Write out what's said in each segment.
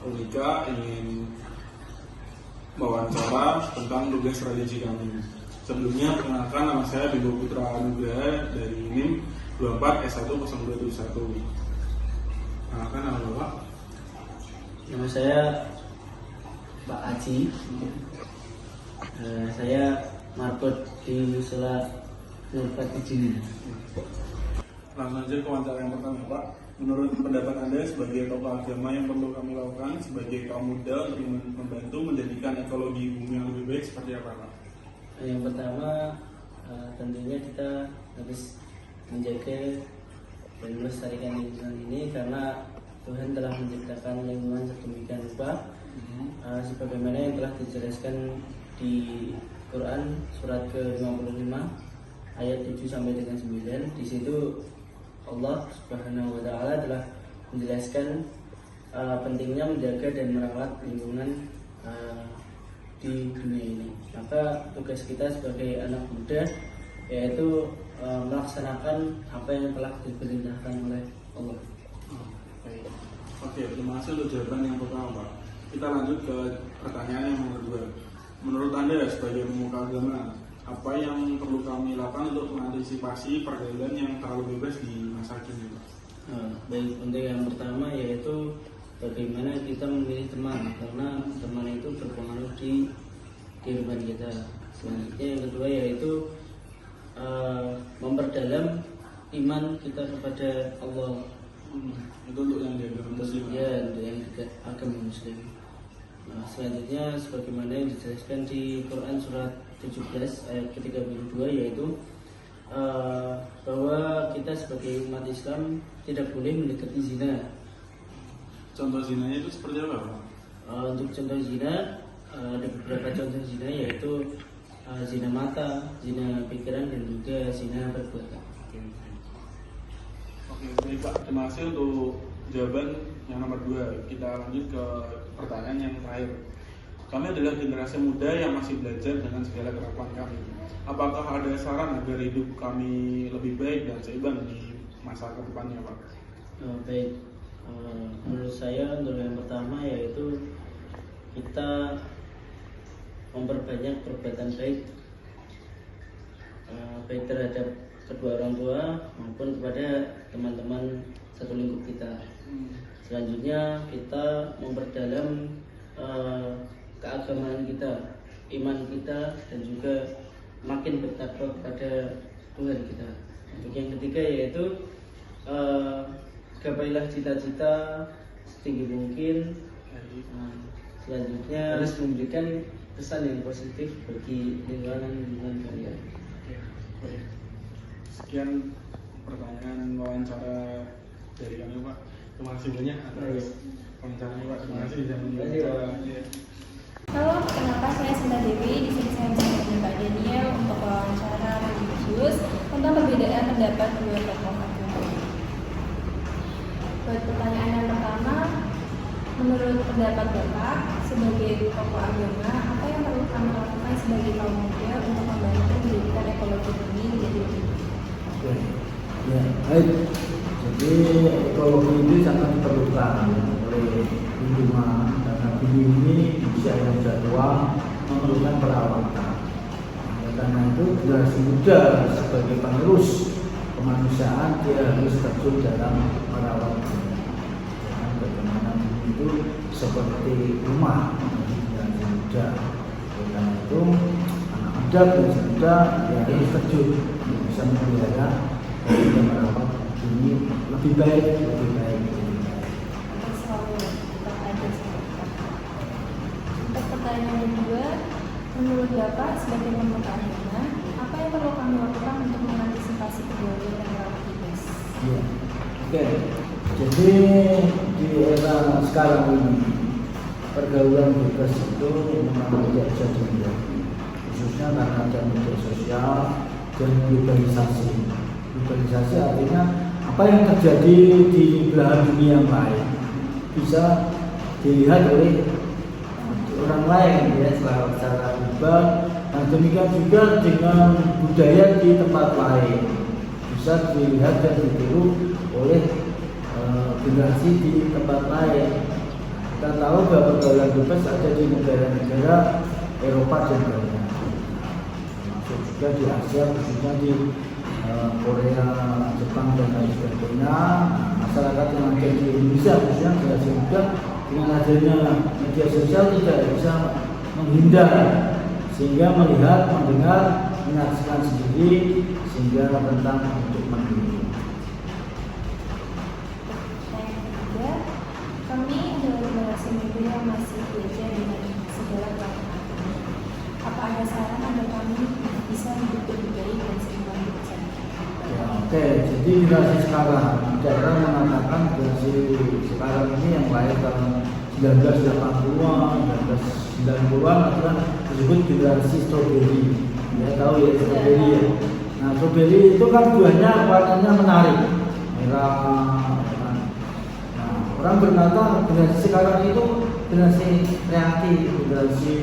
Unika ingin mewawancara tentang tugas strategi kami. Sebelumnya perkenalkan, nama saya Bimbo Putra Nugraha dari NIM 24 S10271. Perkenalkan nama Bapak. Nama saya Pak Aji. Saya marbot di Musela Nurpat Ijini. Langsung saja ke wawancara yang pertama, Pak. Menurut pendapat Anda sebagai tokoh agama yang perlu kami lakukan sebagai kaum muda untuk membantu menjadikan ekologi bumi yang lebih baik seperti apa, Pak? Yang pertama, tentunya kita harus menjaga dan melestarikan lingkungan ini karena Tuhan telah menciptakan lingkungan sedemikian rupa, sebagaimana yang telah dijelaskan di Quran surat ke-55 ayat 7 sampai dengan 9. Di situ Allah Subhanahu wa taala telah menjelaskan pentingnya menjaga dan merawat lingkungan di dunia ini. Maka tugas kita sebagai anak muda yaitu melaksanakan apa yang telah diperintahkan oleh Allah. Oke, terima kasih untuk jawaban yang pertama, Pak. Kita lanjut ke pertanyaan yang nomor 2. Menurut Anda sebagai pemuka agama, apa yang perlu kami lakukan untuk mengantisipasi pergaulan yang terlalu bebas di masa kini, Pak? Baik, untuk yang pertama yaitu bagaimana kita memilih teman, karena teman itu berpengaruh di kehidupan kita. Selanjutnya yang kedua yaitu memperdalam iman kita kepada Allah. Itu untuk yang di agama Muslim. Ya, untuk yang agama Muslim. Selanjutnya sebagaimana yang dijelaskan di Quran surat 17 ayat ke-32 yaitu bahwa kita sebagai umat Islam tidak boleh mendekati zina. Contoh zinanya itu seperti apa, Pak? Untuk contoh zina, ada beberapa contoh zina yaitu zina mata, zina pikiran, dan juga zina perbuatan. Oke, baik, Pak. Terima kasih untuk jawaban yang nomor 2. Kita lanjut ke pertanyaan yang terakhir. Kami adalah generasi muda yang masih belajar dengan segala kemampuan kami. Apakah ada saran agar hidup kami lebih baik dan seimbang di masa ke depannya, Pak? Baik, menurut saya untuk yang pertama yaitu kita memperbanyak perbuatan baik, baik terhadap kedua orang tua maupun kepada teman-teman satu lingkup kita. Selanjutnya kita memperdalam keagamaan kita, iman kita, dan juga makin bertakwa kepada Tuhan kita. Untuk yang ketiga yaitu gapailah cita-cita setinggi mungkin. Selanjutnya harus memberikan kesan yang positif bagi lingkungan kalian. Sekian pertanyaan wawancara dari kami, Pak. Terima kasih banyak atas wawancaranya, Pak. Terima kasih dan Halo, perkenalkan saya Sinta Dewi. Di sini saya bersama Pak Daniel untuk wawancara lebih khusus tentang perbedaan pendapat dua tokoh agama. Buat pertanyaan yang pertama, menurut pendapat Bapak sebagai tokoh agama, apa yang perlu kami lakukan sebagai kaum muda untuk membantu menjadikan ekologi bumi menjadi lebih baik? Ya, baik. Jadi ekologi ini sangat diperlukan oleh lingkungan karena bumi ini usia yang sudah tua memerlukan perawatan. Karena itu generasi muda sebagai penerus kemanusiaan dia harus terjun dalam merawat bumi. Bagaimana bumi itu seperti rumah bagi generasi muda. Karena itu anak muda dan muda dia harus terjun bisa memelihara dan merawat bumi lebih baik, lebih baik. Untuk pertanyaan yang kedua, menurut Bapak sebagai pemuka agama, apa yang perlu kami lakukan untuk mengantisipasi pergaulan yang terlalu bebas? Ya, oke. Jadi di era sekarang ini pergaulan bebas itu memang tidak bisa dihindari, khususnya karena ada media sosial dan globalisasi. Globalisasi artinya apa yang terjadi di belahan dunia yang lain bisa dilihat oleh orang lain ya secara global, dan demikian juga dengan budaya di tempat lain bisa dilihat dan ditiru oleh generasi di tempat lain. tahu bahwa pergaulan bebas ada di negara-negara Eropa dan lainnya, termasuk juga di Asia, khususnya di Korea, Jepang dan lain sebagainya. Masyarakat yang ada di Indonesia khususnya generasi muda dengan adanya media sosial tidak bisa menghindar, sehingga melihat, mendengar, menyaksikan sendiri sehingga rentan untuk meniru. Yang ketiga, kami adalah generasi muda yang masih belajar dengan segala kelemahan. Apa ada saran agar kami bisa hidup lebih baik dan seimbang di masa depan? Ya, oke, jadi generasi sekarang, ada orang mengatakan generasi sekarang ini yang lahir tahun 1980-an, 1990-an adalah disebut generasi stroberi. Ya tahu ya stroberi ya. Nah, stroberi itu kan buahnya warnanya menarik, merah. Nah, orang berkata generasi sekarang itu generasi kreatif, generasi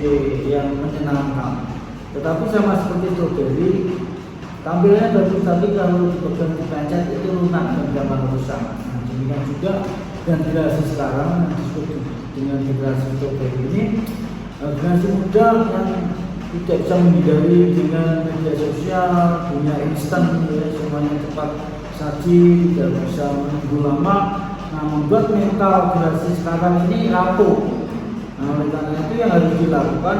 yang menyenangkan. Tetapi sama seperti stroberi, tampilnya bagus, tapi kalau dipegang dipencet itu lunak dan gampang rusak. Nah, demikian juga dan generasi sekarang yang disebut dengan generasi stroberi ini, generasi muda yang tidak bisa menghindari dengan media sosial, dunia instan, ya, semuanya cepat saji, tidak bisa menunggu lama. Nah, membuat mental generasi sekarang ini rapuh. Nah, oleh karena itu yang harus dilakukan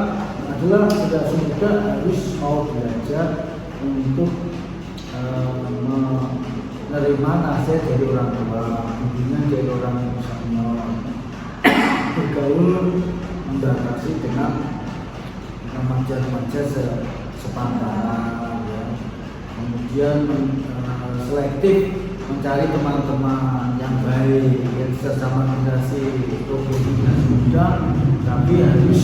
adalah generasi muda harus mau belajar untuk menerima nasihat dari orang tua, bimbingan dari orang yang senior, bergaul, membatasi dengan remaja-remaja sepantaran, ya. Kemudian selektif mencari teman-teman yang baik, yang sesama generasi muda, tapi harus